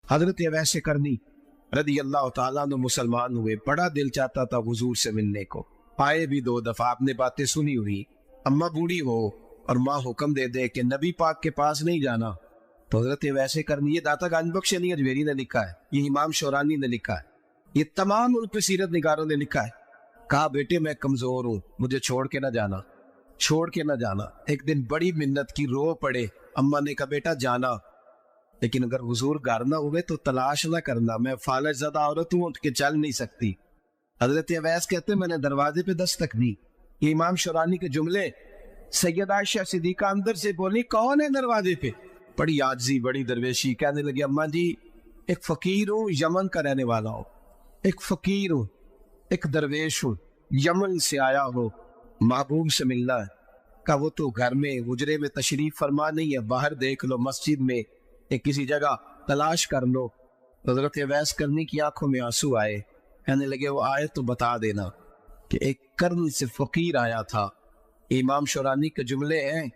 حضرت اویس کرنی رضی اللہ تعالیٰ عنہ مسلمان ہوئے، بڑا دل چاہتا تھا حضور سے ملنے کو، آئے بھی 2 دفعہ، آپ نے باتیں سنی ہوئی، اماں بوڑھی ہو اور ماں حکم دے دے کہ نبی پاک کے پاس نہیں جانا، تو حضرت اویس کرنی، یہ داتا گنج بخش علی اجمیری نے لکھا ہے، یہ امام شورانی نے لکھا ہے، یہ تمام ان پہ سیرت نگاروں نے لکھا ہے، کہا بیٹے میں کمزور ہوں، مجھے چھوڑ کے نہ جانا، چھوڑ کے نہ جانا۔ ایک دن بڑی منت کی، رو پڑے، اماں نے کہا بیٹا جانا، لیکن اگر حضور گھر نہ ہوئے تو تلاش نہ کرنا، میں فالج زدہ عورت ہوں، اٹھ کے چل نہیں سکتی۔ حضرت اویس کہتے میں نے دروازے پہ دستک دی، یہ امام شورانی کے جملے، سیدہ عائشہ صدیقہ اندر سے بولی کون ہے دروازے پہ؟ بڑی عاجزی، بڑی درویشی، کہنے لگی اماں جی ایک فقیر ہوں، یمن کا رہنے والا ہوں، ایک فقیر ہوں، ایک درویش ہوں، یمن سے آیا ہو، محبوب سے ملنا ہے۔ کہا وہ تو گھر میں حجرے میں تشریف فرما نہیں ہے، باہر دیکھ لو، مسجد میں ایک کسی جگہ تلاش کر لو۔ حضرت اویس کرنی کی آنکھوں میں آنسو آئے، کہنے لگے وہ آئے تو بتا دینا کہ ایک کرن سے فقیر آیا تھا۔ امام شورانی کے جملے ہیں،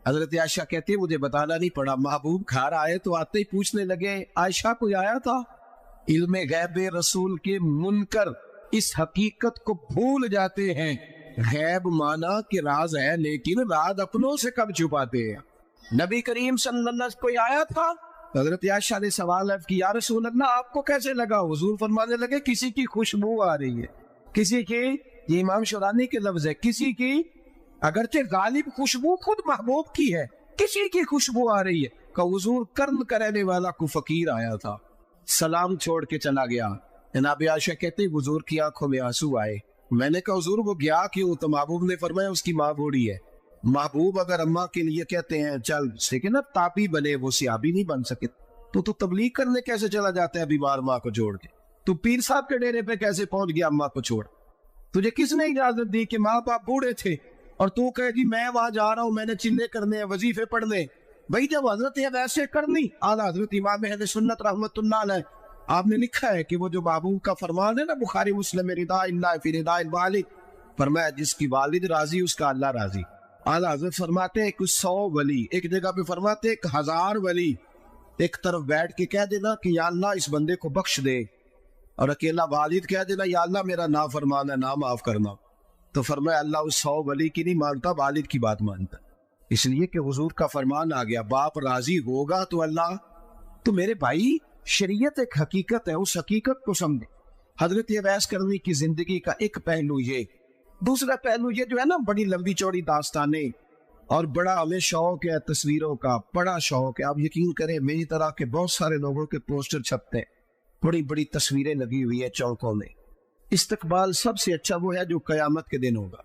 حضرت عائشہ کہتی ہے مجھے بتانا نہیں پڑا، محبوب گھر آئے تو آتے ہی پوچھنے لگے عائشہ کوئی آیا تھا؟ علم غیب رسول کے منکر اس حقیقت کو بھول جاتے ہیں، غیب مانا کہ راز ہے لیکن راز اپنوں سے کب چھپاتے ہیں۔ نبی کریم صلی اللہ علیہ وسلم کوئی آیا تھا؟ حضرت عائشہ نے سوال ہے کہ یا رسول اللہ آپ کو کیسے لگا؟ حضور فرمانے لگے کسی کی خوشبو آ رہی ہے، کسی کی، یہ امام شورانی کے لفظ ہے، کسی کی، اگرچہ غالب خوشبو خود محبوب کی ہے، کسی کی خوشبو آ رہی ہے۔ کہ حضور کرن کرنے والا کو فقیر آیا تھا، سلام چھوڑ کے چلا گیا۔ جناب عائشہ کہتے حضور کی آنکھوں میں آنسو آئے، میں نے کہا حضور وہ گیا کیوں؟ تو محبوب نے فرمایا اس کی ماں بوڑھی ہے۔ محبوب اگر اماں کے لیے کہتے ہیں چل لیکن اب تابی بنے، وہ سیابی نہیں بن سکے، تو تبلیغ کرنے کیسے چلا جاتا ہے بیمار ماں کو چھوڑ کے؟ تو پیر صاحب کے ڈیرے پہ کیسے پہنچ گیا اماں کو چھوڑ؟ تجھے کس نے اجازت دی کہ ماں باپ بوڑھے تھے اور تو کہے جی میں وہاں جا رہا ہوں، میں نے چلے کرنے ہیں، وظیفے پڑھنے؟ بھائی جب حضرت ویسے کرنی، اعلیٰ حضرت امام اہل سنت رحمت اللہ علیہ، آپ نے لکھا ہے کہ وہ جو محبوب کا فرمان ہے نا، بخاری مسلم، رضا اللہ فی رضا الوالد، فرمایا جس کی والد راضی اس کا اللہ راضی۔ اعلیٰ حضرت فرماتے ہیں کہ 100 ولی، ایک جگہ پہ فرماتے ہیں 1000 ولی ایک طرف بیٹھ کے کہہ دینا کہ یا اللہ اس بندے کو بخش دے، اور اکیلا والد کہہ دینا یا اللہ میرا نافرمان ہے، نہ معاف کرنا، تو فرمایا اللہ اس 100 ولی کی نہیں مانتا، والد کی بات مانتا، اس لیے کہ حضور کا فرمان آ گیا باپ راضی ہوگا تو اللہ۔ تو میرے بھائی شریعت ایک حقیقت ہے، اس حقیقت کو سمجھے۔ حضرت اویس کرنی کی زندگی کا ایک پہلو یہ، دوسرا پہلو یہ جو ہے نا، بڑی لمبی چوڑی داستانیں اور بڑا ہمیں شوق ہے تصویروں کا، بڑا شوق ہے۔ آپ یقین کریں میری طرح کے بہت سارے لوگوں کے پوسٹر چھپتے ہیں، بڑی بڑی تصویریں لگی ہوئی ہیں چوکوں میں۔ استقبال سب سے اچھا وہ ہے جو قیامت کے دن ہوگا۔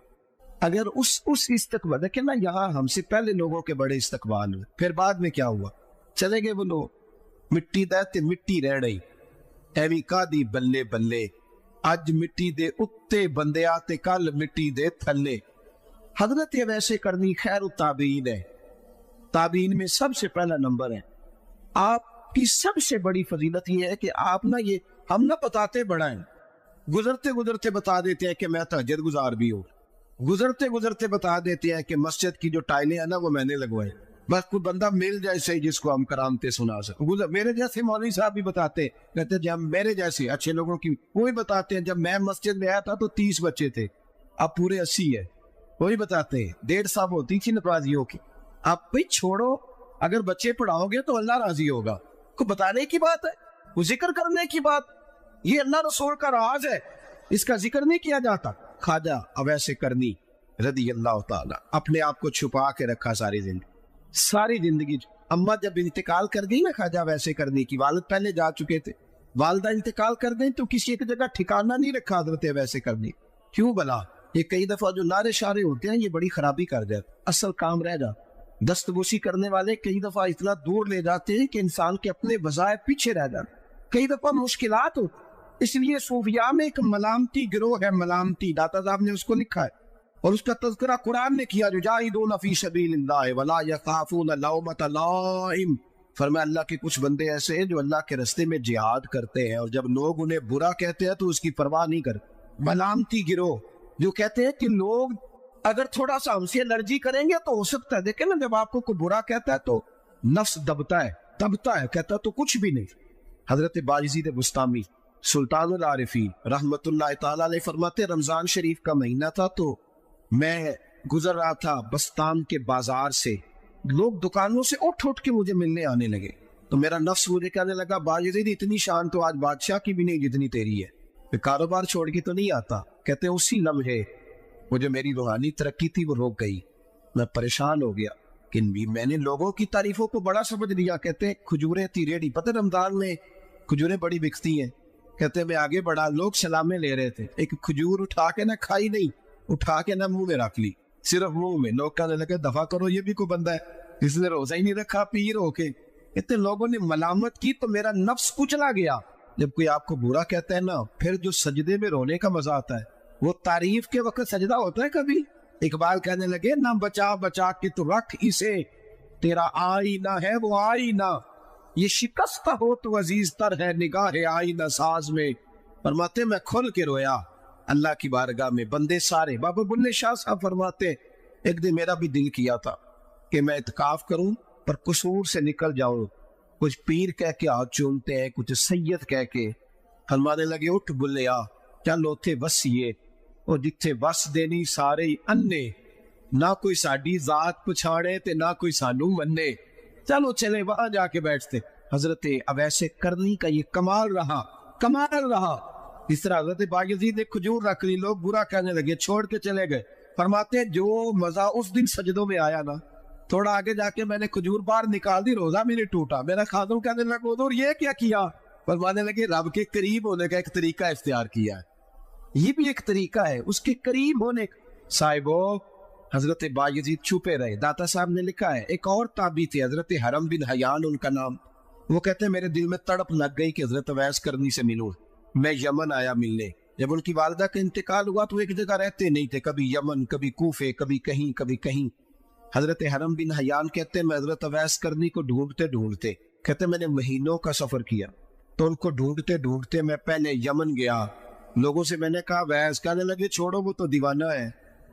اگر اس استقبال دیکھیں نا، یہاں ہم سے پہلے لوگوں کے بڑے استقبال ہوئے، پھر بعد میں کیا ہوا؟ چلے گئے وہ لوگ، مٹی دے مٹی رہ رہی، ایویں کا دی بلے بلے، اج مٹی دے اتے بندیا تے کل مٹی دے تھلے۔ حضرت اویس کرنی خیر التابعین ہے، تابعین میں سب سے پہلا نمبر ہے۔ آپ کی سب سے بڑی فضیلت یہ ہے کہ آپ نا، یہ ہم نہ بتاتے بڑا ہیں، گزرتے گزرتے بتا دیتے ہیں کہ میں تہجد گزار بھی ہوں، گزرتے گزرتے بتا دیتے ہیں کہ مسجد کی جو ٹائلیں ہیں نا وہ میں نے لگوائے، بس کوئی بندہ مل جائے صحیح جس کو ہم کرامتے سنا سکیں۔ میرے جیسے مولوی صاحب بھی بتاتے، کہتے جب میرے جیسے اچھے لوگوں کی وہی بتاتے ہیں، جب میں مسجد میں آیا تھا تو 30 بچے تھے، اب پورے 80 ہے، وہی بتاتے ہیں 1.5 صاحب ہوتی تھی نمازیوں کی۔ آپ بھی چھوڑو، اگر بچے پڑھاؤ گے تو اللہ راضی ہوگا، کو بتانے کی بات ہے، وہ ذکر کرنے کی بات، یہ اللہ رسول کا راز ہے، اس کا ذکر نہیں کیا جاتا۔ خواجہ اویس کرنی رضی اللہ تعالی اپنے آپ کو چھپا کے رکھا ساری زندگی۔ اماں جب انتقال کر گئی نا خواجہ اویس کرنی کی، والد پہلے جا چکے تھے، والدہ انتقال کر گئی تو کسی ایک جگہ ٹھکانہ نہیں رکھا حضرت اویس کرنی۔ کیوں بلا؟ یہ کئی دفعہ جو نعرے شارے ہوتے ہیں یہ بڑی خرابی کر جاتے، اصل کام رہ جاتا۔ دستبوسی کرنے والے کئی دفعہ اتنا دور لے جاتے ہیں کہ انسان کے اپنے وظائف پیچھے رہ جاتے، کئی دفعہ مشکلات ہوتی۔ اس لیے صوفیاء میں ایک ملامتی گروہ ہے، ملامتی، داتا صاحب نے اس کو لکھا ہے اور اس کا تذکرہ قرآن نے کیا، یجاہدون فی سبیل اللہ ولا یخافون لومۃ لائم۔ فرمایا اللہ کے کچھ بندے ایسے ہیں جو اللہ کے راستے میں جہاد کرتے ہیں اور جب لوگ انہیں برا کہتے ہیں تو اس کی پرواہ نہیں کرتے۔ ملامتی گروہ جو کہتے ہیں کہ لوگ اگر تھوڑا سا ہم سے الرجی کریں گے تو ہو سکتا ہے، دیکھیں نا جب آپ کو کوئی برا کہتا ہے تو نفس دبتا ہے، کہتا ہے تو کچھ بھی نہیں۔ حضرت باجزید بستامی سلطان العارفی رحمتullah تعالی علیہ فرماتے رمضان شریف کا مہینہ تھا تو میں گزر رہا تھا بستان کے بازار سے، لوگ دکانوں سے اٹھ اٹھ کے مجھے ملنے آنے لگے، تو میرا نفس مجھے کہنے لگا باجزید اتنی شان تو آج بادشاہ کی بھی نہیں جتنی تیری ہے، میں کاروبار چھوڑ کے تو نہیں آتا۔ کہتے ہیں اسی لمحے وہ جو میری روحانی ترقی تھی وہ رک گئی، میں پریشان ہو گیا کہ میں نے لوگوں کی تعریفوں کو بڑا سمجھ لیا۔ کہتے ہیں کھجوریں تھی ریڈی، پتہ رمضان میں کھجوریں بڑی بکتی ہیں۔ کہتے ہیں میں آگے بڑھا، لوگ سلامیں لے رہے تھے، ایک کھجور اٹھا کے نہ کھائی نہیں، اٹھا کے نہ منہ میں رکھ لی، صرف منہ میں۔ لوگ کہنے لگے دفع کرو، یہ بھی کوئی بندہ ہے اس نے روزہ ہی نہیں رکھا پیر ہو کے۔ کہتے لوگوں نے ملامت کی تو میرا نفس کچلا گیا۔ جب کوئی آپ کو برا کہتا ہے نا، پھر جو سجدے میں رونے کا مزہ آتا ہے وہ تعریف کے وقت سجدہ ہوتا ہے کبھی؟ اقبال کہنے لگے نہ بچا بچا کے تو رکھ اسے، تیرا آئینہ ہے وہ آئینہ، یہ شکستہ ہو تو عزیز تر ہے نگاہ آئینہ ساز میں۔ فرماتے میں کھل کے رویا اللہ کی بارگاہ میں، بندے سارے۔ بابا بلے شاہ صاحب فرماتے ایک دن میرا بھی دل کیا تھا کہ میں اعتکاف کروں پر قصور سے نکل جاؤں، کچھ پیر کہہ کے ہاتھ چومتے ہیں، کچھ سید کہہ کے۔ فرمانے لگے اٹھ بلیا چل اوتھے وسیے، اور جتھے وس دینی سارے انے، نہ کوئی ساڈی ذات پچھاڑے تے نہ کوئی سانو منے، چلو چلے وہاں جا کے بیٹھتے۔ حضرت اویس کرنی کا یہ کمال رہا۔ اس طرح حضرت باجزید نے کھجور رکھ لی، لوگ برا کہنے لگے، چھوڑ کے چلے گئے۔ فرماتے جو مزہ اس دن سجدوں میں آیا نا، تھوڑا آگے جا کے میں نے کھجور باہر نکال دی، روزہ بھی نہیں ٹوٹا۔ میرا خادم کہنے لگا حضور یہ کیا کیا؟ فرمانے لگے رب کے قریب ہونے کا ایک طریقہ اختیار کیا ہے، یہ بھی ایک طریقہ ہے اس کے قریب ہونے کا۔ صاحبو حضرت باجزید چھپے رہے۔ داتا صاحب نے لکھا ہے ایک اور تابعی تھے حضرت حرم بن حیان ان کا نام، وہ کہتے ہیں میرے دل میں تڑپ لگ گئی کہ حضرت اویس کرنی سے ملوں۔ میں یمن آیا ملنے، جب ان کی والدہ کا انتقال ہوا تو ایک جگہ رہتے نہیں تھے، کبھی یمن کبھی کوفے کبھی کہیں۔ حضرت حرم بن حیان کہتے ہیں میں حضرت اویس کرنی کو ڈھونڈتے کہتے میں نے مہینوں کا سفر کیا، تو ان کو ڈھونڈتے میں پہلے یمن گیا، لوگوں سے میں نے کہا ویس، کہنے لگے چھوڑو وہ تو دیوانہ ہے۔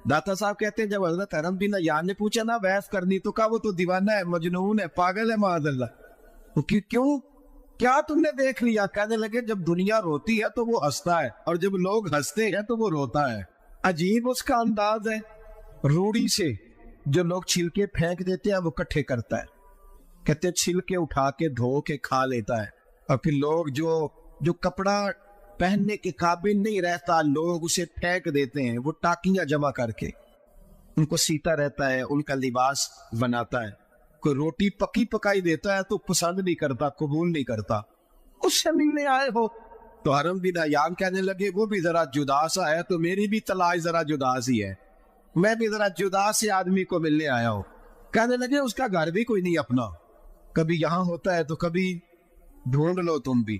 داتا صاحب کہتے ہیں جب حضرت حرم بن حیان نے پوچھا نا ویس کرنی، تو کہا وہ تو دیوانہ ہے، مجنون ہے، پاگل ہے معاذ اللہ۔ کیوں؟ کیا تم نے دیکھ لیا؟ کہنے لگے جب دنیا روتی ہے تو وہ ہنستا ہے، اور جب لوگ ہنستے ہیں تو وہ روتا ہے۔ عجیب اس کا انداز ہے، روڑی سے جو لوگ چھلکے پھینک دیتے ہیں وہ کٹھے کرتا ہے، کہتے چھلکے اٹھا کے دھو کے کھا لیتا ہے، اور پھر لوگ جو کپڑا پہننے کے قابل نہیں رہتا لوگ اسے پھینک دیتے ہیں، وہ ٹاکیاں جمع کر کے ان کو سیتا رہتا ہے، ان کا لباس بناتا ہے۔ کوئی روٹی پکی پکائی دیتا ہے تو پسند نہیں کرتا، قبول نہیں کرتا، اس سے ملنے آئے ہو۔ تو حرم بن حیان کہنے لگے وہ بھی ذرا جدا سا ہے تو میری بھی تلاش ذرا جدا سی ہے، میں بھی ذرا جدا سے آدمی کو ملنے آیا ہوں۔ کہنے لگے اس کا گھر بھی کوئی نہیں اپنا، کبھی یہاں ہوتا ہے تو کبھی ڈھونڈ لو تم بھی۔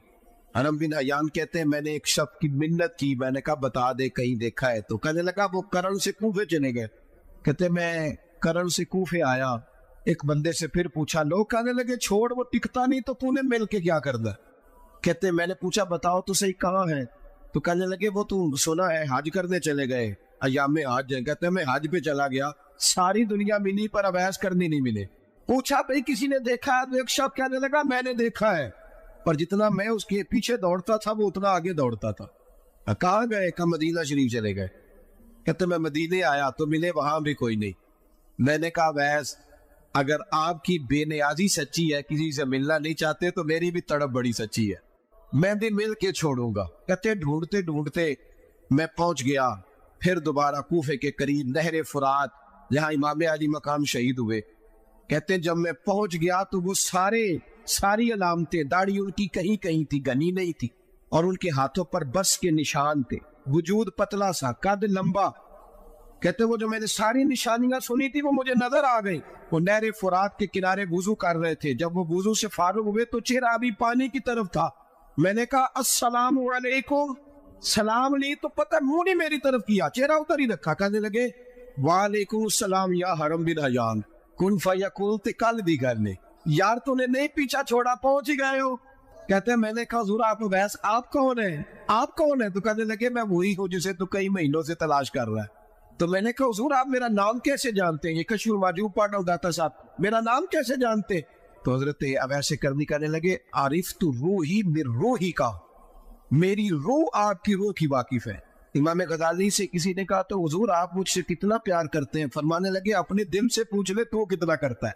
حرم بن حیان کہتے ہیں میں نے ایک شخص کی منت کی، میں نے کہا بتا دے کہیں دیکھا ہے، تو کہنے لگا وہ کرن سے کوفے چلے گئے۔ کہتے میں کرن سے کوفے آیا، ایک بندے سے پھر پوچھا، لوگ کہنے لگے چھوڑ وہ ٹکتا نہیں تو تو نے مل کے کیا کرنا؟ کہتے میں نے پوچھا بتاؤ تو صحیح کہاں ہے؟ تو کہنے لگے وہ تو سنا ہے حج کرنے چلے گئے، ایام حج ہے۔ کہتے میں حج پہ چلا گیا، ساری دنیا ملی پر اویس کرنی نہیں ملے۔ پوچھا بھائی کسی نے دیکھا ہے؟ تو ایک شخص کہنے لگا میں نے دیکھا ہے، پر جتنا میں اس کے پیچھے دوڑتا تھا وہ اتنا آگے دوڑتا تھا۔ کہاں گئے؟ کہ مدینہ شریف چلے گئے۔ کہتے میں مدینے آیا تو ملے وہاں بھی کوئی نہیں۔ میں نے کہا ویس اگر آپ کی بے نیازی سچی ہے، کسی سے ملنا نہیں چاہتے، تو میری بھی تڑپ بڑی سچی ہے، میں بھی مل کے چھوڑوں گا۔ کہتے ڈھونڈتے میں پہنچ گیا، پھر دوبارہ کوفے کے قریب نہر فرات جہاں امام علی مقام شہید ہوئے۔ کہتے جب میں پہنچ گیا تو وہ ساری علامتیں، داڑھی ان کی کہیں تھی، گھنی نہیں تھی، اور ان کے ہاتھوں پر بس کے نشان تھے، وجود پتلا سا، قد لمبا۔ کہتے وہ جو میں نے ساری نشانیاں سنی تھی وہ مجھے نظر آ گئی۔ وہ نہر فرات کے کنارے وضو کر رہے تھے، جب وہ وضو سے فارغ ہوئے تو چہرہ ابھی پانی کی طرف تھا۔ میں نے کہا السلام علیکم، سلام لی تو پتہ منہ نہیں میری طرف کیا، چہرہ ادھر ہی رکھا۔ کہنے لگے وعلیکم السلام یا حرم بن حیان، کن فیکون تے کل دی گل نے، یار تو نے نہیں پیچھا چھوڑا، پہنچ ہی گئے ہو۔ کہتے ہیں میں نے کہا حضور آپ ویس آپ کون ہیں؟ آپ کون ہیں؟ تو کہنے لگے میں وہی ہوں جسے تو کئی مہینوں سے تلاش کر رہا ہے۔ تو میں نے کہا حضور آپ میرا نام کیسے جانتے ہیں؟ یہ کشف المحجوب پڑھ رہا ہوں داتا صاحب، میرا نام کیسے جانتے؟ تو حضرت اویس کرنی کہنے لگے عارف تو روحی من روحی کا، میری روح آپ کی روح کی واقف ہے۔ امام غزالی سے کسی نے کہا تو حضور آپ مجھ سے کتنا پیار کرتے ہیں؟ فرمانے لگے اپنے دل سے پوچھ لے تو کتنا کرتا ہے،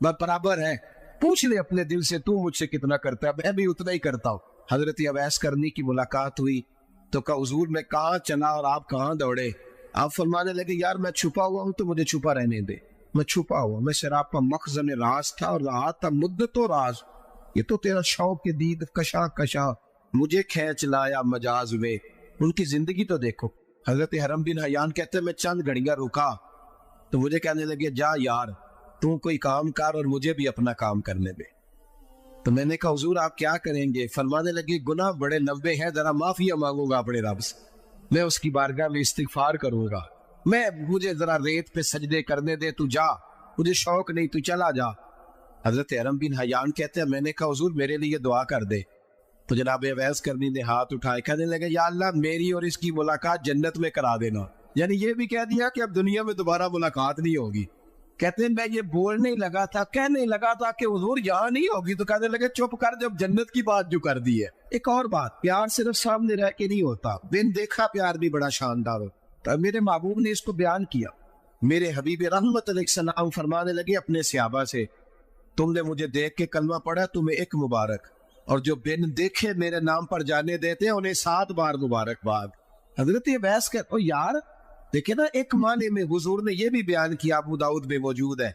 بس برابر ہے، پوچھ لے اپنے دل سے تو مجھ سے کتنا کرتا ہے، میں بھی اتنا ہی کرتا ہوں۔ حضرت اویس کرنی کی ملاقات ہوئی تو کہا حضور میں کہاں چلا اور آپ کہاں دوڑے؟ آپ فرمانے لگے یار میں چھپا ہوا ہوں تو مجھے چھپا رہنے دے، میں چھپا ہوا، میں سراپا مخزن راز تھا اور رہا تھا مدت و راز، یہ تو تیرا شوق کے دید کشا کشا مجھے کھینچ لایا مجاز میں۔ ان کی زندگی تو دیکھو۔ حضرت حرم بن حیان کہتے ہیں میں چند گھڑیاں رکا تو مجھے کہنے لگے جا یار تو کوئی کام کر اور مجھے بھی اپنا کام کرنے دے۔ تو میں نے کہا حضور آپ کیا کریں گے؟ فرمانے لگے گناہ بڑے 90 ہیں، ذرا معافیا مانگوں گا اپنے رب سے، میں اس کی بارگاہ میں استغفار کروں گا، مجھے ذرا ریت پہ سجدے کرنے دے، تو جا، مجھے شوق نہیں، تو چلا جا۔ حضرت حرم بن حیان کہتے ہیں میں نے کہا حضور میرے لیے دعا کر دے۔ تو جناب اویس کرنی نے ہاتھ اٹھائے، کہنے لگے یا اللہ میری اور اس کی ملاقات جنت میں کرا دینا، یعنی یہ بھی کہہ دیا کہ اب دنیا میں دوبارہ ملاقات نہیں ہوگی۔ کہتے ہیں میں یہ بولنے ہی لگا تھا، کہنے لگا تھا کہ حضور یہاں نہیں ہوگی، تو کہنے لگے چپ کر، جب جنت کی بات جو کر دی ہے۔ ایک اور بات، پیار صرف سامنے رہ کے نہیں ہوتا، بن دیکھا پیار بھی بڑا شاندار ہوتا۔ میرے محبوب نے اس کو بیان کیا، میرے حبیب رحمت علیہ السلام فرمانے لگے اپنے صحابہ سے تم نے مجھے دیکھ کے کلمہ پڑھا تمہیں ایک مبارک، اور جو بن دیکھے میرے نام پر جانے دیتے ہیں انہیں 7 بار مبارکباد۔ حضرت اویس کہتے یار دیکھیں نا، ایک معنی میں حضور نے یہ بھی بیان کیا، ابو داؤد میں موجود ہے۔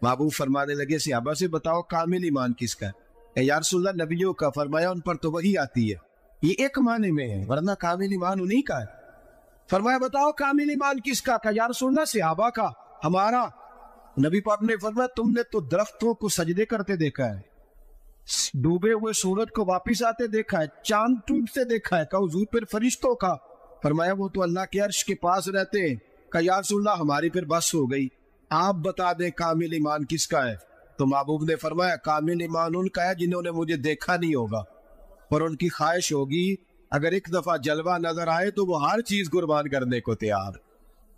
محبوب فرمانے لگے صحابہ سے بتاؤ کامل ایمان کس کا ہے؟ یا رسول اللہ نبیوں کا، فرمایا ان پر تو وہی آتی ہے، یہ ایک معنی میں ہے، ورنہ کامل ایمان انہی کا ہے۔ فرمایا بتاؤ کامل ایمان کس کا؟ یا رسول اللہ صحابہ کا، ہمارا۔ نبی پاک نے فرمایا تم نے تو درختوں کو سجدے کرتے دیکھا ہے، ڈوبے ہوئے سورج کو واپس آتے دیکھا ہے، چاند ٹوٹتے دیکھا ہے، کہا حضور پھر فرشتوں کا؟ فرمایا وہ تو اللہ کے عرش کے پاس رہتے ہیں۔ کہا یا رسول اللہ ہماری پھر بس ہو گئی، آپ بتا دیں کامل ایمان کس کا ہے؟ تو محبوب نے فرمایا کامل ایمان ان کا ہے جنہوں نے مجھے دیکھا نہیں ہوگا اور ان کی خواہش ہوگی اگر ایک دفعہ جلوہ نظر آئے تو وہ ہر چیز قربان کرنے کو تیار،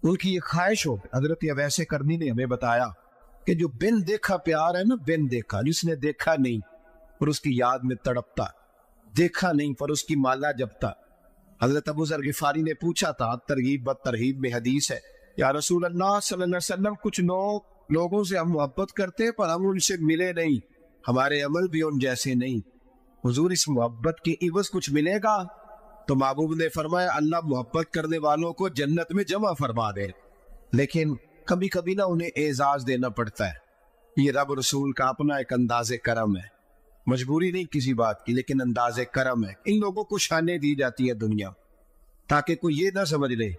ان کی یہ خواہش ہو۔ حضرت اویس کرنی نے ہمیں بتایا کہ جو بن دیکھا پیار ہے نا، بن دیکھا، جس نے دیکھا نہیں اور اس کی یاد میں تڑپتا، دیکھا نہیں پر اس کی مالا جپتا۔ حضرت ابو ذر غفاری نے پوچھا تھا، ترغیب و ترہیب میں حدیث ہے، یا رسول اللہ صلی اللہ علیہ وسلم کچھ لوگوں سے ہم محبت کرتے پر ہم ان سے ملے نہیں، ہمارے عمل بھی ان جیسے نہیں، حضور اس محبت کی عوض کچھ ملے گا؟ تو محبوب نے فرمایا اللہ محبت کرنے والوں کو جنت میں جمع فرما دے، لیکن کبھی کبھی نہ انہیں اعزاز دینا پڑتا ہے۔ یہ رب رسول کا اپنا ایک انداز کرم ہے، مجبوری نہیں کسی بات کی، لیکن انداز کرم ہے۔ ان لوگوں کو شانیں دی جاتی ہے دنیا، تاکہ کوئی یہ نہ سمجھ لے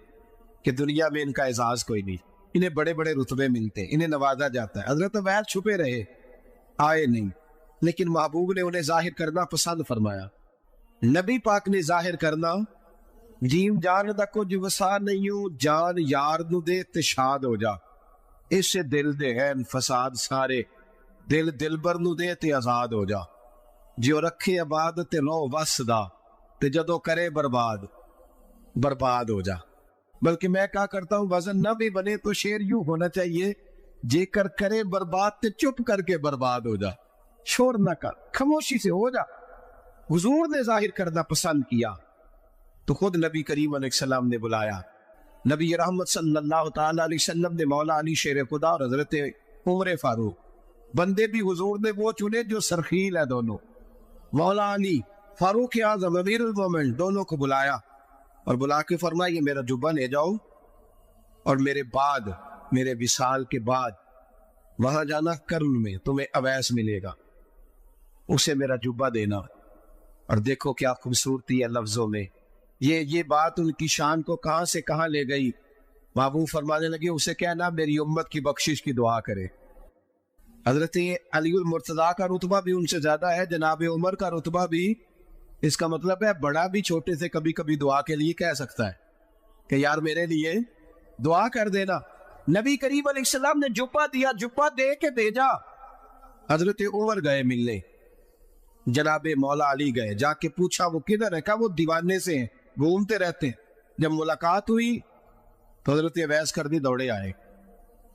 کہ دنیا میں ان کا اعزاز کوئی نہیں، انہیں بڑے بڑے رتبے ملتے ہیں، انہیں نوازا جاتا ہے۔ حضرت اویس چھپے رہے، آئے نہیں، لیکن محبوب نے انہیں ظاہر کرنا پسند فرمایا۔ نبی پاک نے ظاہر کرنا، جیم جان دا کچھ وسا نہیں ہوں، جان یار نو دے تے شاد ہو جا، اس سے دل دے ہیں فساد سارے، دل دلبر نو دے تے آزاد ہو جا، جو رکھے آباد تے رو وس دا تے جدو کرے برباد ہو جا۔ بلکہ میں کہا کرتا ہوں وزن نہ بھی بنے تو شعر یوں ہونا چاہیے، جے کر کرے برباد تے چپ کر کے برباد ہو جا، شور نہ کر، خاموشی سے ہو جا۔ حضور نے ظاہر کرنا پسند کیا تو خود نبی کریم علیہ السلام نے بلایا۔ نبی رحمت صلی اللہ تعالی علیہ وسلم نے مولا علی شیر خدا اور حضرت عمر فاروق، بندے بھی حضور نے وہ چنے جو سرخیل ہے دونوں، مولا علی فاروق اعظم امیر المومنین، دونوں کو بلایا اور بلا کے فرمایا یہ میرا جبہ لے جاؤ اور میرے بعد، میرے وصال کے بعد وہاں جانا کرن میں تمہیں اویس ملے گا، اسے میرا جبہ دینا۔ اور دیکھو کیا خوبصورتی ہے لفظوں میں، یہ بات ان کی شان کو کہاں سے کہاں لے گئی۔ محبوب فرمانے لگے اسے کہنا میری امت کی بخشش کی دعا کرے۔ حضرت علی المرتضیٰ کا رتبہ بھی ان سے زیادہ ہے، جناب عمر کا رتبہ بھی، اس کا مطلب ہے بڑا بھی چھوٹے سے کبھی کبھی دعا کے لیے کہہ سکتا ہے کہ یار میرے لیے دعا کر دینا۔ نبی کریم علیہ السلام نے جبہ دیا، جبہ دے کے بھیجا۔ حضرت عمر گئے ملنے، جناب مولا علی گئے، جا کے پوچھا وہ کدھر ہے؟ کہا وہ دیوانے سے ہیں، گھومتے رہتے ہیں۔ جب ملاقات ہوئی تو حضرت اویس کرنی دوڑے آئے،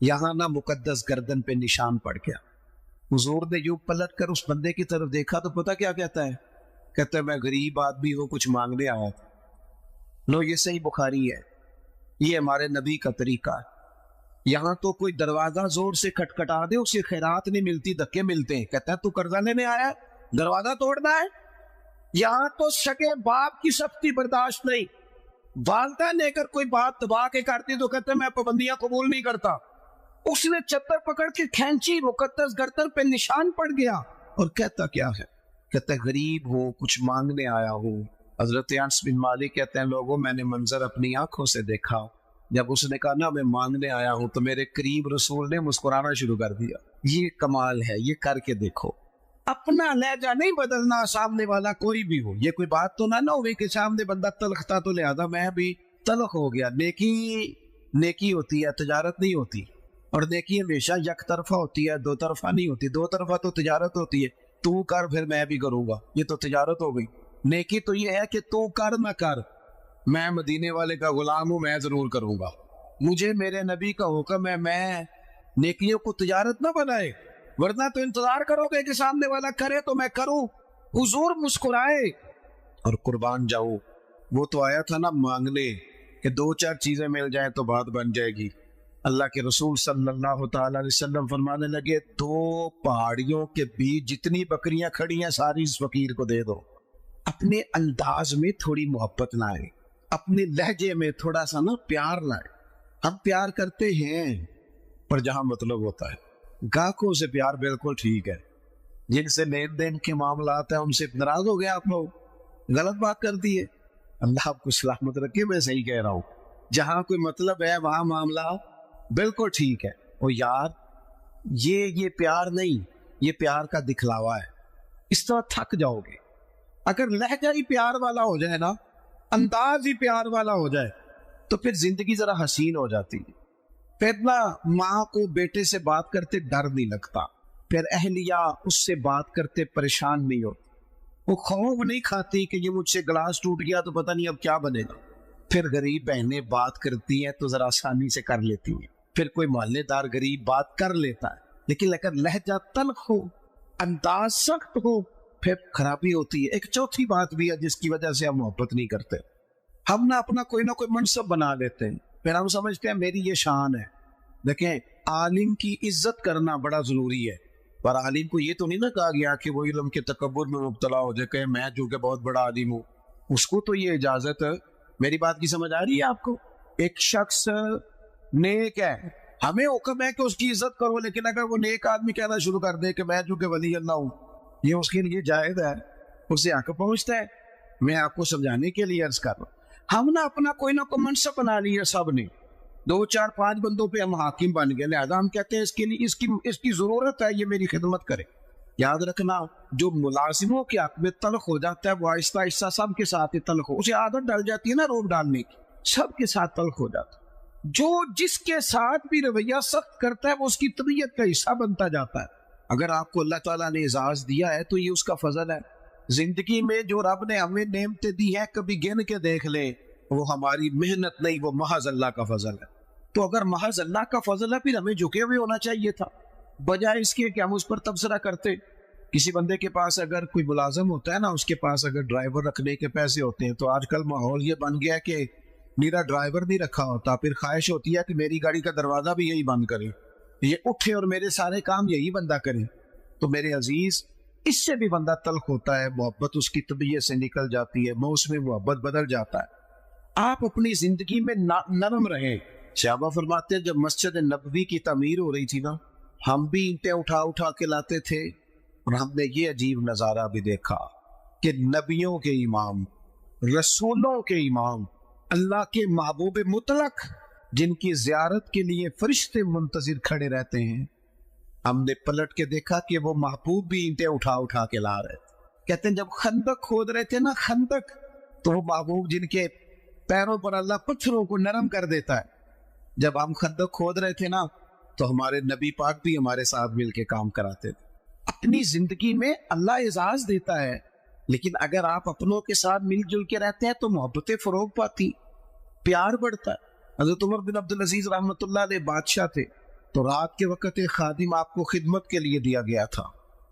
یہاں نہ مقدس گردن پہ نشان پڑ گیا. حضور نے یوں پلٹ کر اس بندے کی طرف دیکھا تو پتہ کیا کہتا ہے؟ کہتا ہے میں غریب آدمی ہوں، کچھ مانگنے آیا تھا. لو یہ صحیح بخاری ہے، یہ ہمارے نبی کا طریقہ ہے. یہاں تو کوئی دروازہ زور سے کھٹکھٹا دے اسے خیرات نہیں ملتی، دھکے ملتے ہیں. کہتا ہے تو قرضہ لینے آیا ہے، دروازہ توڑنا ہے؟ یہاں تو سگے باپ کی سختی برداشت نہیں. والدہ نے اگر کوئی بات دبا کے کرتی تو کہتا ہے میں پابندیاں قبول نہیں کرتا. اس نے چتر پکڑ کے کھینچی، مقدس گردن پہ نشان پڑ گیا. اور کہتا کیا ہے؟ کہتا ہے غریب ہوں، کچھ مانگنے آیا ہوں. حضرت انس بن مالک کہتے ہیں لوگوں میں نے منظر اپنی آنکھوں سے دیکھا. جب اس نے کہا نا میں مانگنے آیا ہوں تو میرے قریب رسول نے مسکرانا شروع کر دیا. یہ کمال ہے، یہ کر کے دیکھو. اپنا لہجہ نہیں بدلنا، سامنے والا کوئی بھی ہو. یہ کوئی بات تو نہ ہوئی کہ سامنے بندہ تلخ تھا تو لہذا میں بھی تلخ ہو گیا. نیکی ہوتی ہے، تجارت نہیں ہوتی. اور نیکی ہمیشہ یک طرفہ ہوتی ہے، دو طرفہ نہیں ہوتی. دو طرفہ تو تجارت ہوتی ہے، تو کر پھر میں بھی کروں گا، یہ تو تجارت ہو گئی. نیکی تو یہ ہے کہ تو کر نہ کر، میں مدینے والے کا غلام ہوں، میں ضرور کروں گا. مجھے میرے نبی کا حکم ہے میں نیکیوں کو تجارت نہ بنائے، ورنہ تو انتظار کرو گے کہ سامنے والا کرے تو میں کروں. حضور مسکرائے اور قربان جاؤ. وہ تو آیا تھا نا مانگنے کہ دو چار چیزیں مل جائیں تو بات بن جائے گی. اللہ کے رسول صلی اللہ تعالی علیہ وسلم فرمانے لگے دو پہاڑیوں کے بیچ جتنی بکریاں کھڑی ہیں ساری اس فقیر کو دے دو. اپنے انداز میں تھوڑی محبت لائے، اپنے لہجے میں تھوڑا سا نا پیار لائے. ہم پیار کرتے ہیں پر جہاں مطلب ہوتا ہے. گاہکوں سے پیار بالکل ٹھیک ہے، جن سے لین دین کے معاملات ہیں ان سے ناراض ہو گیا آپ لوگ، غلط بات کر دی ہے. اللہ آپ کو سلامت رکھے. میں صحیح کہہ رہا ہوں، جہاں کوئی مطلب ہے وہاں معاملہ بالکل ٹھیک ہے. اور یار یہ پیار نہیں، یہ پیار کا دکھلاوا ہے. اس طرح تھک جاؤ گے. اگر لہجہ ہی پیار والا ہو جائے نا، انداز ہی پیار والا ہو جائے تو پھر زندگی ذرا حسین ہو جاتی ہے. پھر نہ ماں کو بیٹے سے بات کرتے ڈر نہیں لگتا، پھر اہلیہ اس سے بات کرتے پریشان نہیں ہوتی. وہ خوف نہیں کھاتی کہ یہ مجھ سے گلاس ٹوٹ گیا تو پتہ نہیں اب کیا بنے گا. پھر غریب بہنیں بات کرتی ہیں تو ذرا آسانی سے کر لیتی ہیں. پھر کوئی محلے دار غریب بات کر لیتا ہے. لیکن اگر لہجہ تلخ ہو، انداز سخت ہو، پھر خرابی ہوتی ہے. ایک چوتھی بات بھی ہے جس کی وجہ سے ہم محبت نہیں کرتے. ہم نہ اپنا کوئی نہ کوئی منصب بنا لیتے ہیں، پھر ہم سمجھتے ہیں میری یہ شان ہے. دیکھیں عالم کی عزت کرنا بڑا ضروری ہے، پر عالم کو یہ تو نہیں نہ کہا گیا کہ وہ علم کے تکبر میں مبتلا ہو جائے کہ میں جو کہ بہت بڑا عالم ہوں. اس کو تو یہ اجازت ہے. میری بات کی سمجھ آ رہی ہے آپ کو؟ ایک شخص نیک ہے، ہمیں حکم ہے کہ اس کی عزت کرو، لیکن اگر وہ نیک آدمی کہنا شروع کر دے کہ میں جو کہ ولی اللہ ہوں، یہ اس کے لیے جائز ہے، اسے حق پہنچتا ہے. میں آپ کو سمجھانے کے لیے عرض کر رہا ہوں. ہم نے اپنا کوئی نہ کوئی منصب بنا لیا، سب نے 2 4 5 بندوں پہ ہم حاکم بن گئے، لہذا ہم کہتے ہیں اس کے لیے اس کی ضرورت ہے، یہ میری خدمت کرے. یاد رکھنا جو ملازموں کے حق میں تلخ ہو جاتا ہے وہ آہستہ آہستہ سب کے ساتھ ہی تلخ ہو، اسے عادت ڈال جاتی ہے نا روب ڈالنے کی، سب کے ساتھ تلخ ہو جاتا ہے. جو جس کے ساتھ بھی رویہ سخت کرتا ہے وہ اس کی طبیعت کا حصہ بنتا جاتا ہے. اگر آپ کو اللہ تعالیٰ نے اعزاز دیا ہے تو یہ اس کا فضل ہے. زندگی میں جو رب نے ہمیں نعمتیں دی ہیں کبھی گن کے دیکھ لیں، وہ ہماری محنت نہیں، وہ محض اللہ کا فضل ہے. تو اگر محض اللہ کا فضل ہے پھر ہمیں جھکے ہوئے ہونا چاہیے تھا، بجائے اس کے کہ ہم اس پر تبصرہ کرتے. کسی بندے کے پاس اگر کوئی ملازم ہوتا ہے نا، اس کے پاس اگر ڈرائیور رکھنے کے پیسے ہوتے ہیں تو آج کل ماحول یہ بن گیا کہ میرا ڈرائیور نہیں رکھا ہوتا، پھر خواہش ہوتی ہے کہ میری گاڑی کا دروازہ بھی یہی بند کرے، یہ اٹھے اور میرے سارے کام یہی بندہ کرے. تو میرے عزیز اس سے بھی بندہ تلخ ہوتا ہے، محبت اس کی طبیعت سے نکل جاتی ہے، موسم محبت بدل جاتا ہے. آپ اپنی زندگی میں نرم رہیں. صحابہ فرماتے ہیں جب مسجد نبوی کی تعمیر ہو رہی تھی نا، ہم بھی اینٹیں اٹھا اٹھا کے لاتے تھے، اور ہم نے یہ عجیب نظارہ بھی دیکھا کہ نبیوں کے امام، رسولوں کے امام، اللہ کے محبوب مطلق جن کی زیارت کے لیے فرشتے منتظر کھڑے رہتے ہیں، ہم نے پلٹ کے دیکھا کہ وہ محبوب بھی اینٹیں اٹھا اٹھا کے لا رہے تھے. کہتے ہیں جب خندق کھود رہے تھے نا، خندق، تو وہ محبوب جن کے پیروں پر اللہ پتھروں کو نرم کر دیتا ہے، جب ہم خندق کھود رہے تھے نا تو ہمارے نبی پاک بھی ہمارے ساتھ مل کے کام کراتے تھے. اپنی زندگی میں اللہ اعزاز دیتا ہے، لیکن اگر آپ اپنوں کے ساتھ مل جل کے رہتے ہیں تو محبتیں فروغ پاتی، پیار بڑھتا ہے. حضرت عمر بن عبدالعزیز رحمۃ اللہ علیہ بادشاہ تھے، تو رات کے وقت ایک خادم آپ کو خدمت کے لیے دیا گیا تھا.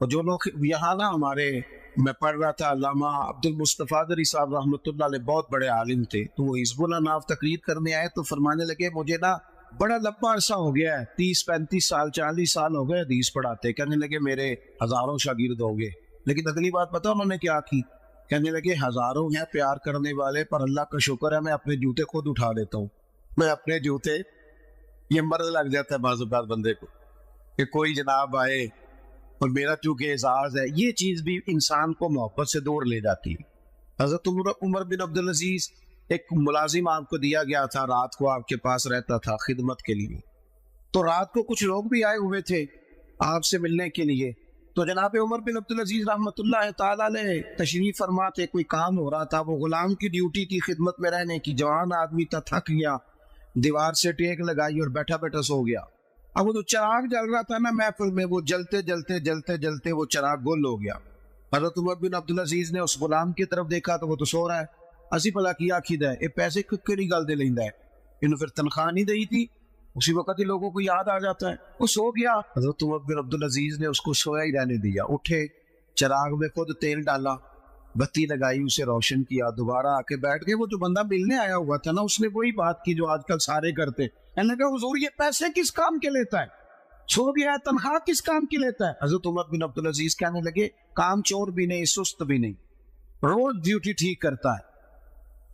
اور جو لوگ یہاں نا ہمارے میں پڑھ رہا تھا علامہ عبد المصطفیٰ ادری صاحب رحمۃ اللہ علیہ بہت بڑے عالم تھے, تو وہ حزب اللہ ناف تقریر کرنے آئے تو فرمانے لگے مجھے نا بڑا لمبا عرصہ ہو گیا ہے, 30-35 سال 40 سال ہو گئے حدیث پڑھاتے. کہنے لگے میرے ہزاروں شاگرد ہو گئے. لیکن اگلی بات پتہ انہوں نے کیا کی؟ کہنے لگے ہزاروں ہیں پیار کرنے والے, پر اللہ کا شکر ہے میں اپنے جوتے خود اٹھا لیتا ہوں. میں اپنے جوتے, یہ مرض لگ جاتا ہے بعض اوقات بندے کو کہ کوئی جناب آئے اور میرا چونکہ اعزاز ہے, یہ چیز بھی انسان کو محبت سے دور لے جاتی ہے. حضرت عمر بن عبدالعزیز ایک ملازم آپ کو دیا گیا تھا, رات کو آپ کے پاس رہتا تھا خدمت کے لیے. تو رات کو کچھ لوگ بھی آئے ہوئے تھے آپ سے ملنے کے لیے. تو جناب عمر بن عبدالعزیز رحمۃ اللہ تعالی علیہ تشریف فرما تھے, کوئی کام ہو رہا تھا, وہ غلام کی ڈیوٹی تھی خدمت میں رہنے کی. جوان آدمی تھا, تھک گیا, دیوار سے ٹیک لگائی اور بیٹھا بیٹھا سو گیا. اب وہ جو چراغ جل رہا تھا نا محفل میں, وہ جلتے جلتے جلتے جلتے وہ چراغ گل ہو گیا. حضرت عمر بن عبدالعزیز نے اس غلام کی طرف دیکھا تو وہ تو سو رہا ہے. اسی بھلا کیا کھید ہے, یہ پیسے کیڑی گل دے لیندا ہے, انہوں پھر تنخواہ نہیں دی تھی. اسی وقت ہی لوگوں کو یاد آ جاتا ہے, وہ سو گیا. حضرت عمر بن عبدالعزیز نے اس کو سویا ہی رہنے دیا. اٹھے, چراغ میں خود تیل ڈالا, بتی لگائی, اسے روشن کیا, دوبارہ آ کے بیٹھ گئے. وہ جو بندہ ملنے آیا ہوا تھا نا, اس نے وہی بات کی جو آج کل سارے کرتے. میں نے کہا حضور یہ پیسے کس کام کے لیتا ہے, سو گیا ہے, تنخواہ کس کام کی لیتا ہے؟ حضرت عمر بن عبدالعزیز کہنے لگے کام چور بھی نہیں, سست بھی نہیں, روز ڈیوٹی ٹھیک کرتا ہے.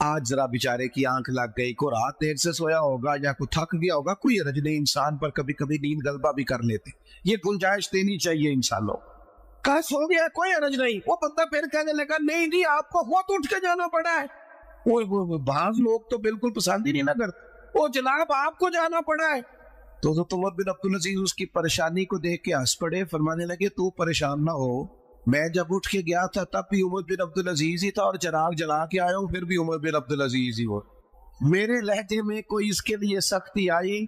آج ذرا بیچارے کی آنکھ لگ گئی, کو رات دیر سے سویا ہوگا یا کوئی تھک گیا ہوگا, کوئی حرج نہیں, انسان پر کبھی کبھی نیند غلبہ بھی کر لیتے, یہ گنجائش دینی چاہیے انسانوں. کہا سو گیا کوئی حرج نہیں. وہ بندہ پھر کہنے لگا نہیں جی آپ کو خود اٹھ کے جانا پڑا ہے. وہ بعض لوگ تو بالکل پسند ہی نہیں نہ کرتے, وہ جناب آپ کو جانا پڑا ہے. تو عمر بن عبدالعزیز اس کی پریشانی کو دیکھ کے ہنس پڑے, فرمانے لگے تو پریشان نہ ہو, میں جب اٹھ کے گیا تھا تب بھی عمر بن عبدالعزیز ہی تھا, اور چراغ جلا کے آیا ہوں پھر بھی عمر بن عبدالعزیز ہی ہو. میرے لہجے میں کوئی اس کے لیے سختی آئی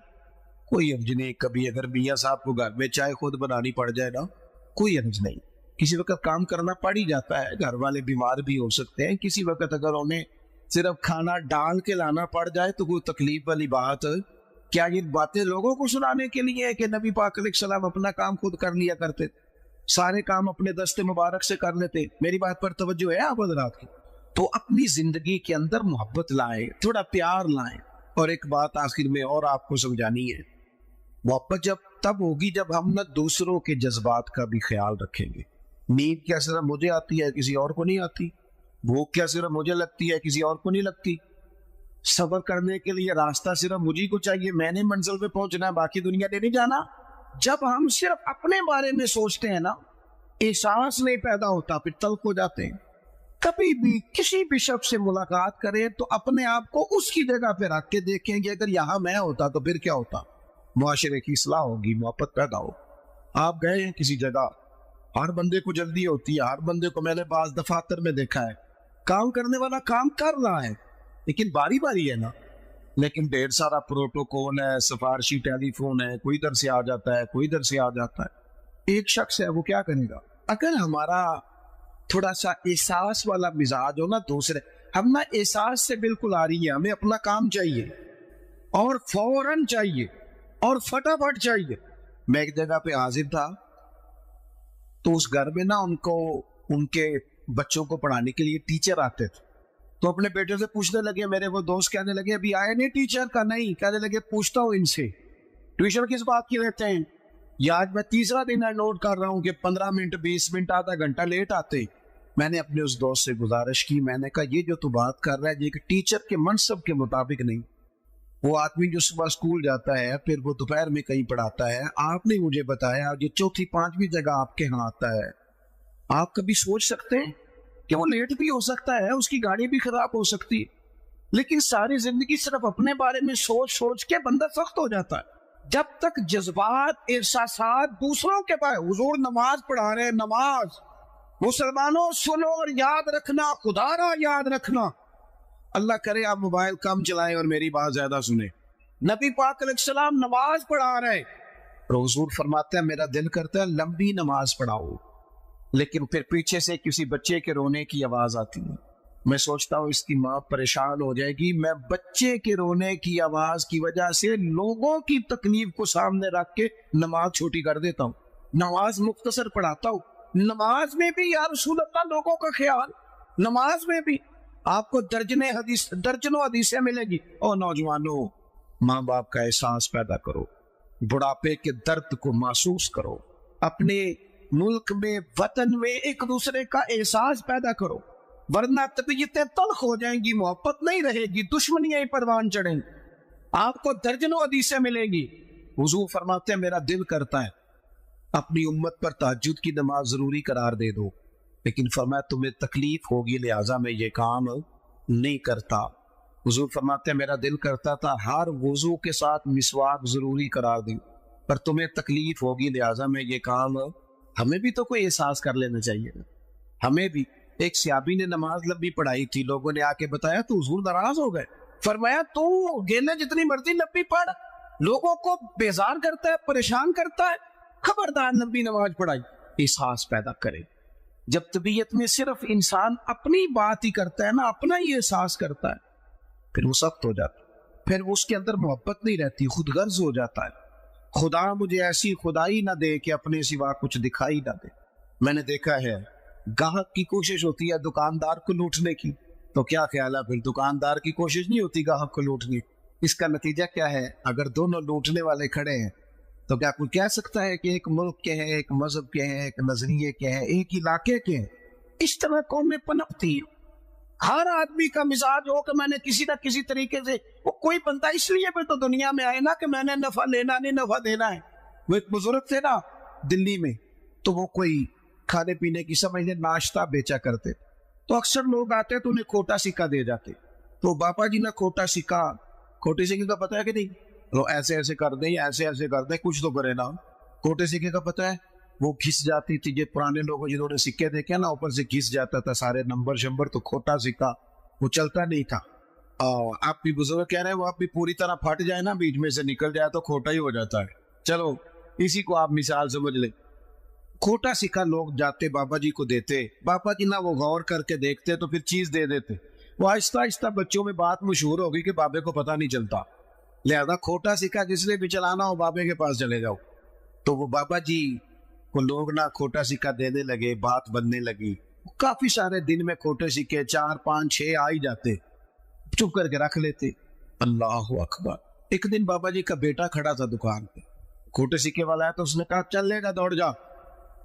کوئی حرج نہیں. کبھی اگر میاں صاحب کو گھر میں چائے خود بنانی پڑ جائے نا, کوئی حرج نہیں. کسی وقت کام کرنا پڑ ہی جاتا ہے, گھر والے بیمار بھی ہو سکتے ہیں, کسی وقت اگر انہیں صرف کھانا ڈال کے لانا پڑ جائے تو کوئی تکلیف والی بات. کیا یہ باتیں لوگوں کو سنانے کے لیے ہے کہ نبی پاک علیہ السلام اپنا کام خود کر لیا کرتے, سارے کام اپنے دست مبارک سے کر لیتے؟ میری بات پر توجہ ہے آپ حضرات کی؟ تو اپنی زندگی کے اندر محبت لائیں, تھوڑا پیار لائیں. اور ایک بات آخر میں اور آپ کو سمجھانی ہے, محبت جب تب ہوگی جب ہم نہ دوسروں کے جذبات کا بھی خیال رکھیں گے. نیند کیا صرف مجھے آتی ہے, کسی اور کو نہیں آتی. بھوک کیا صرف مجھے لگتی ہے, کسی اور کو نہیں لگتی. سفر کرنے کے لیے راستہ صرف مجھے کو چاہیے, میں نے منزل پہ پہنچنا ہے, باقی دنیا نے نہیں جانا. جب ہم صرف اپنے بارے میں سوچتے ہیں نا, احساس نہیں پیدا ہوتا, پھر تلخ ہو جاتے ہیں. کبھی بھی کسی بھی شخص سے ملاقات کریں تو اپنے آپ کو اس کی جگہ پہ رکھ کے دیکھیں گے, اگر یہاں میں ہوتا تو پھر کیا ہوتا. معاشرے کی اصلاح ہوگی, محبت پیدا ہو. آپ گئے ہیں کسی جگہ, ہر بندے کو جلدی ہوتی ہے, ہر بندے کو میں نے بعض دفاتر میں دیکھا ہے, کام کرنے والا کام کر رہا ہے لیکن باری باری ہے نا, لیکن ڈھیر سارا پروٹوکول ہے, سفارشی ٹیلی فون ہے, کوئی ادھر سے آ جاتا ہے, کوئی ادھر سے آ جاتا ہے. ایک شخص ہے, وہ کیا کرے گا؟ اگر ہمارا تھوڑا سا احساس والا مزاج ہو نا, دوسرے ہم نا احساس سے بالکل آ رہی ہے, ہمیں اپنا کام چاہیے اور فوراً چاہیے اور فٹافٹ چاہیے. میں ایک جگہ پہ حاضر تھا, تو اس گھر میں نا ان کے بچوں کو پڑھانے کے لیے ٹیچر آتے تھے. تو اپنے بیٹے سے پوچھنے لگے, میرے وہ دوست کہنے لگے ابھی آئے نہیں ٹیچر کا؟ نہیں. کہنے لگے پوچھتا ہوں ان سے ٹیوشن کس بات کی لیتے ہیں. یا آج میں تیسرا دن ہے نوٹ کر رہا ہوں کہ 15 منٹ 20 منٹ آدھا گھنٹہ لیٹ آتے. میں نے اپنے اس دوست سے گزارش کی, میں نے کہا یہ جو تو بات کر رہا ہے یہ کہ ٹیچر کے منصب کے مطابق نہیں. وہ آدمی جو صبح اسکول جاتا ہے پھر وہ دوپہر میں کہیں پڑھاتا ہے, آپ نے مجھے بتایا یہ چوتھی پانچویں جگہ آپ کے ہاں آتا ہے. آپ کبھی سوچ سکتے ہیں کہ وہ لیٹ بھی ہو سکتا ہے, اس کی گاڑی بھی خراب ہو سکتی ہے, لیکن ساری زندگی صرف اپنے بارے میں سوچ سوچ کے بندہ سخت ہو جاتا ہے. جب تک جذبات احساسات دوسروں کے پاس, حضور نماز پڑھا رہے ہیں, نماز مسلمانوں سنو اور یاد رکھنا, خدا را یاد رکھنا. اللہ کرے آپ موبائل کم چلائیں اور میری بات زیادہ سنیں. نبی پاک علیہ السلام نماز پڑھا رہے, حضور فرماتے ہیں میرا دل کرتا ہے لمبی نماز پڑھاؤ, لیکن پھر پیچھے سے کسی بچے کے رونے کی آواز آتی ہے, میں سوچتا ہوں اس کی ماں پریشان ہو جائے گی، میں بچے کے رونے کی آواز کی وجہ سے لوگوں کی تکلیف کو سامنے رکھ کے نماز چھوٹی کر دیتا ہوں، نماز مختصر پڑھاتا ہوں۔ نماز میں بھی یا رسول اللہ لوگوں کا خیال، نماز میں بھی آپ کو درجنوں حدیثیں ملے گی۔ او نوجوانوں، ماں باپ کا احساس پیدا کرو، بڑھاپے کے درد کو محسوس کرو، اپنے ملک میں وطن میں ایک دوسرے کا احساس پیدا کرو، ورنہ طبیعتیں تلخ ہو جائیں گی، محبت نہیں رہے گی، دشمنیاں ہی پروان چڑھیں گی، آپ کو درجنوں حدیثیں ملیں گی۔ حضور فرماتے ہیں میرا دل کرتا ہے اپنی امت پر تہجد کی نماز ضروری قرار دے دو، لیکن فرمایا تمہیں تکلیف ہوگی لہٰذا میں یہ کام نہیں کرتا۔ حضور فرماتے ہیں میرا دل کرتا تھا ہر وضو کے ساتھ مسواک ضروری قرار دوں، پر تمہیں تکلیف ہوگی لہٰذا میں یہ کام، ہمیں بھی تو کوئی احساس کر لینا چاہیے نا۔ ہمیں بھی ایک صحابی نے نماز لمبی پڑھائی تھی، لوگوں نے آ کے بتایا تو حضور ناراض ہو گئے، فرمایا تو گیلے جتنی مرضی لمبی پڑھ، لوگوں کو بیزار کرتا ہے، پریشان کرتا ہے، خبردار لمبی نماز پڑھائی۔ احساس پیدا کرے، جب طبیعت میں صرف انسان اپنی بات ہی کرتا ہے نا، اپنا ہی احساس کرتا ہے، پھر وہ سخت ہو جاتا ہے، پھر اس کے اندر محبت نہیں رہتی، خود غرض ہو جاتا ہے۔ خدا مجھے ایسی خدائی نہ دے کہ اپنے سوا کچھ دکھائی نہ دے۔ میں نے دیکھا ہے گاہک کی کوشش ہوتی ہے دکاندار کو لوٹنے کی، تو کیا خیال ہے پھر دکاندار کی کوشش نہیں ہوتی گاہک کو لوٹنے؟ اس کا نتیجہ کیا ہے؟ اگر دونوں لوٹنے والے کھڑے ہیں تو کیا کوئی کہہ سکتا ہے کہ ایک ملک کے ہیں، ایک مذہب کے ہیں، ایک نظریے کے ہیں، ایک علاقے کے ہیں؟ اس طرح قومیں پنپتی ہیں۔ ہر آدمی کا مزاج ہو کہ میں نے کسی نہ کسی طریقے سے، وہ کوئی بندہ اس لیے پہ تو دنیا میں آئے نا کہ میں نے نفع لینا نہیں نفع دینا ہے۔ وہ ایک بزرگ تھے نا دلی میں، تو وہ کوئی کھانے پینے کی سمجھ لے ناشتہ بیچا کرتے، تو اکثر لوگ آتے تو انہیں کھوٹا سکہ دے جاتے، تو بابا جی نہ کھوٹا سکہ، کھوٹے سکے کا پتہ ہے کہ نہیں؟ وہ ایسے ایسے کر دیں، ایسے ایسے کر دیں، کچھ تو کرے نا۔ کھوٹے سکے کا پتہ ہے؟ وہ گھس جاتی تھی، یہ پرانے لوگ جنہوں نے سکے دیکھے نا اوپر سے گھس جاتا تھا سارے نمبر شمبر، تو کھوٹا سکہ وہ چلتا نہیں تھا۔ آپ بھی بزرگ کہہ رہے ہیں وہ آپ بھی پوری طرح پھٹ جائے نا، بیچ میں سے نکل جائے تو کھوٹا ہی ہو جاتا ہے۔ چلو اسی کو آپ مثال سمجھ لیں، کھوٹا سکہ لوگ جاتے بابا جی کو دیتے، بابا جی نہ وہ غور کر کے دیکھتے تو پھر چیز دے دیتے۔ وہ آہستہ آہستہ بچوں میں بات مشہور ہو گئی کہ بابے کو پتہ نہیں چلتا، لہذا کھوٹا سکہ جس نے بھی چلانا ہو بابے کے پاس چلے جاؤ۔ تو وہ بابا جی کو لوگ نہ کھوٹا سکہ دینے لگے، بات بننے لگی، کافی سارے دن میں کھوٹے سکے 4 5 6 آ ہی جاتے، چپ کر کے رکھ لیتے۔ اللہ اکبر۔ ایک دن بابا جی کا بیٹا کھڑا تھا دکان پہ، کھوٹے سکے والا ہے تو اس نے کہا چل لے گا دوڑ جا۔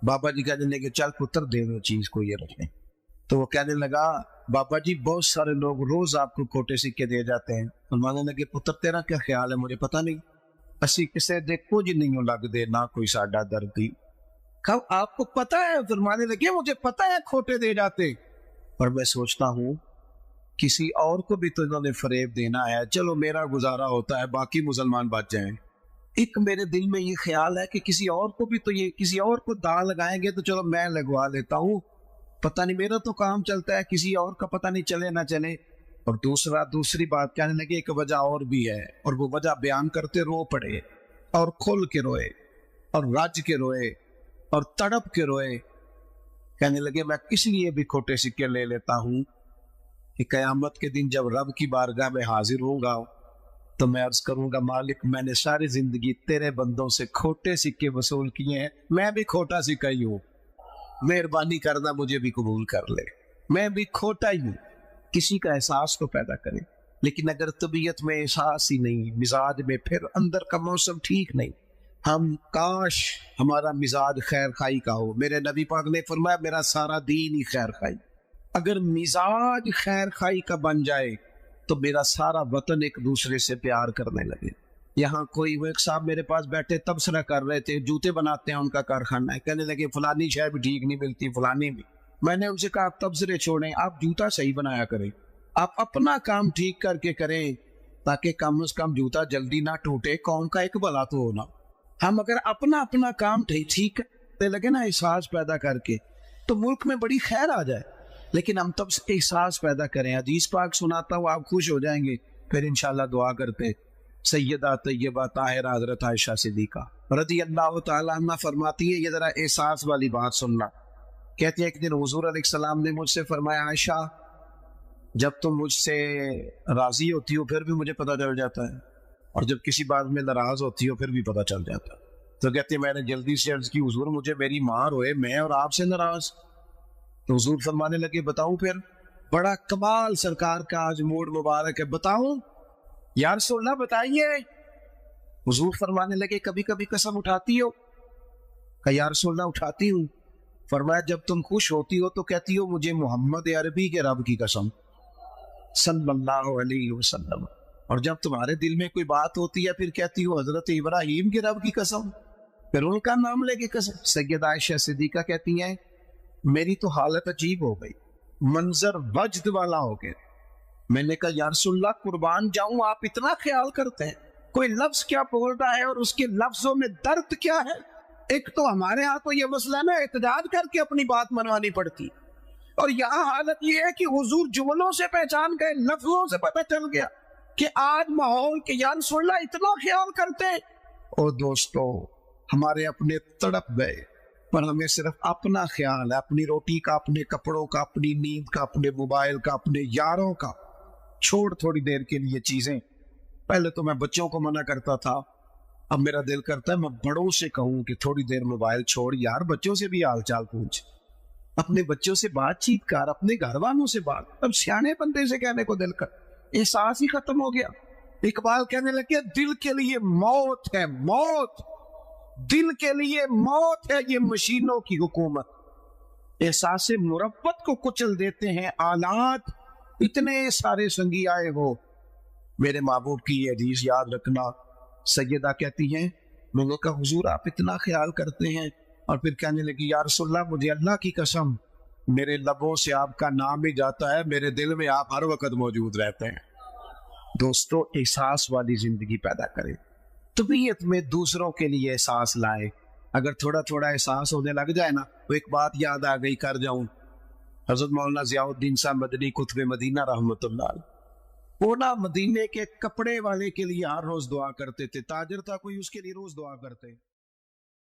بابا جی کہنے لگے چل پتر دے دو چیز کو یہ رکھیں۔ تو وہ کہنے لگا بابا جی بہت سارے لوگ روز آپ کو کھوٹے سکے دے جاتے ہیں۔ فرمانے لگے پتر تیرا کیا خیال ہے؟ مجھے پتہ نہیں، اسی کسے دے کچھ نہیں لگ دے نہ کوئی ساڈا دردی۔ کب آپ کو پتہ ہے؟ فرمانے لگے مجھے پتہ ہے کھوٹے دے جاتے، پر میں سوچتا ہوں کسی اور کو بھی تو انہوں نے فریب دینا ہے، چلو میرا گزارا ہوتا ہے باقی مسلمان بچ جائیں۔ ایک میرے دل میں یہ خیال ہے کہ کسی اور کو بھی تو یہ کسی اور کو داغ لگائیں گے تو چلو میں لگوا لیتا ہوں، پتہ نہیں میرا تو کام چلتا ہے، کسی اور کا پتہ نہیں چلے نہ چلے۔ اور دوسری بات کہنے لگے ایک وجہ اور بھی ہے، اور وہ وجہ بیان کرتے رو پڑے، اور کھل کے روئے، اور رج کے روئے، اور تڑپ کے روئے۔ کہنے لگے میں کس لیے بھی کھوٹے سکے لے لیتا ہوں کہ قیامت کے دن جب رب کی بارگاہ میں حاضر ہوں گا تو میں عرض کروں گا مالک میں نے ساری زندگی تیرے بندوں سے کھوٹے سکے وصول کیے ہیں، میں بھی کھوٹا سکہ ہی ہوں، مہربانی کرنا مجھے بھی قبول کر لے، میں بھی کھوٹا ہی ہوں۔ کسی کا احساس تو پیدا کرے، لیکن اگر طبیعت میں احساس ہی نہیں، مزاج میں، پھر اندر کا موسم ٹھیک نہیں۔ ہم کاش ہمارا مزاج خیر خائی کا ہو۔ میرے نبی پاک نے فرمایا میرا سارا دین ہی خیر خائی۔ اگر مزاج خیر خائی کا بن جائے تو میرا سارا وطن ایک دوسرے سے پیار کرنے لگے۔ یہاں کوئی وہ ایک صاحب میرے پاس بیٹھے تبصرہ کر رہے تھے، جوتے بناتے ہیں ان کا کارخانہ ہے، کہنے لگے فلانی شے بھی ٹھیک نہیں ملتی، فلانی بھی۔ میں نے ان سے کہا آپ تبصرے چھوڑیں، آپ جوتا صحیح بنایا کریں، آپ اپنا کام ٹھیک کر کے کریں تاکہ کم از کم جوتا جلدی نہ ٹوٹے، قوم کا ایک بھلا تو ہونا۔ ہم اگر اپنا کام ٹھیک کرنے لگے نا احساس پیدا کر کے تو ملک میں بڑی خیر آ جائے، لیکن ہم تب سے احساس پیدا کریں۔ حدیث پاک سناتا ہوں آپ خوش ہو جائیں گے، پھر انشاءاللہ دعا کرتے۔ سیدہ طیبہ طاہرہ حضرت عائشہ صدیقہ رضی اللہ تعالیٰ عنہ فرماتی ہے، یہ ذرا احساس والی بات سننا۔ کہتے ہیں ایک دن حضور علیہ السلام نے مجھ سے فرمایا عائشہ جب تم مجھ سے راضی ہوتی ہو پھر بھی مجھے پتہ چل جاتا ہے، اور جب کسی بات میں ناراض ہوتی ہو پھر بھی پتہ چل جاتا ہے۔ تو کہتے ہیں میں نے جلدی سے عرض کی حضور مجھے میری ماں روئے میں اور آپ سے ناراض، تو حضور فرمانے لگے بتاؤں پھر؟ بڑا کمال سرکار کا آج موڈ مبارک ہے، بتاؤں یا رسول اللہ بتائیے۔ حضور فرمانے لگے کبھی کبھی قسم اٹھاتی ہو؟ کہ یا رسول اللہ اٹھاتی ہوں۔ فرمایا جب تم خوش ہوتی ہو تو کہتی ہو مجھے محمد عربی کے رب کی قسم صلی اللہ علیہ وسلم، اور جب تمہارے دل میں کوئی بات ہوتی ہے پھر کہتی ہو حضرت ابراہیم کے رب کی قسم، پھر ان کا نام لے کے قسم۔ سیدہ عائشہ صدیقہ کہتی ہیں میری تو حالت عجیب ہو گئی، منظر وجد والا ہو گیا۔ میں نے کہا یا رسول اللہ قربان جاؤں آپ اتنا خیال کرتے ہیں، کوئی لفظ کیا بول رہا ہے اور اس کے لفظوں میں درد کیا ہے؟ ایک تو ہمارے ہاں تو یہ مسئلہ نا احتجاج کر کے اپنی بات منوانی پڑتی، اور یہاں حالت یہ ہے کہ حضور جملوں سے پہچان گئے، لفظوں سے پتہ چل گیا کہ آج ماحول کے یا رسول اللہ اتنا خیال کرتے ہیں۔ او دوستو ہمارے اپنے تڑپ گئے، پر ہمیں صرف اپنا خیال ہے، اپنی روٹی کا، اپنے کپڑوں کا، اپنی نیند کا، اپنے موبائل کا، اپنے یاروں کا۔ چھوڑ تھوڑی دیر کے لیے چیزیں، پہلے تو میں بچوں کو منع کرتا تھا، اب میرا دل کرتا ہے میں بڑوں سے کہوں کہ تھوڑی دیر موبائل چھوڑ یار، بچوں سے بھی حال چال پوچھ، اپنے بچوں سے بات چیت کر، اپنے گھر والوں سے بات۔ اب سیانے بندے سے کہنے کو دل کر، احساس ہی ختم ہو گیا۔ اقبال کہنے لگے دل کے لیے موت ہے موت، دل کے لیے موت ہے یہ مشینوں کی حکومت، احساس مربت کو کچل دیتے ہیں آلات، اتنے سارے سنگی آئے ہو۔ میرے محبوب کی یہ حدیث یاد رکھنا۔ سیدہ کہتی ہیں میں نے کہا حضور آپ اتنا خیال کرتے ہیں، اور پھر کہنے لگی یا رسول اللہ مجھے اللہ کی قسم میرے لبوں سے آپ کا نام ہی جاتا ہے، میرے دل میں آپ ہر وقت موجود رہتے ہیں۔ دوستو احساس والی زندگی پیدا کریں، طبیعت میں دوسروں کے لیے احساس لائے۔ اگر تھوڑا تھوڑا احساس ہونے لگ جائے نا تو ایک بات یاد آ گئی کر جاؤں، حضرت مولانا ضیاء الدین صاحب مدنی قطب مدینہ رحمۃ اللہ علیہ، وہ نا مدینے کے کپڑے والے کے لیے ہر روز دعا کرتے تھے، تاجر تھا کوئی اس کے لیے روز دعا کرتے۔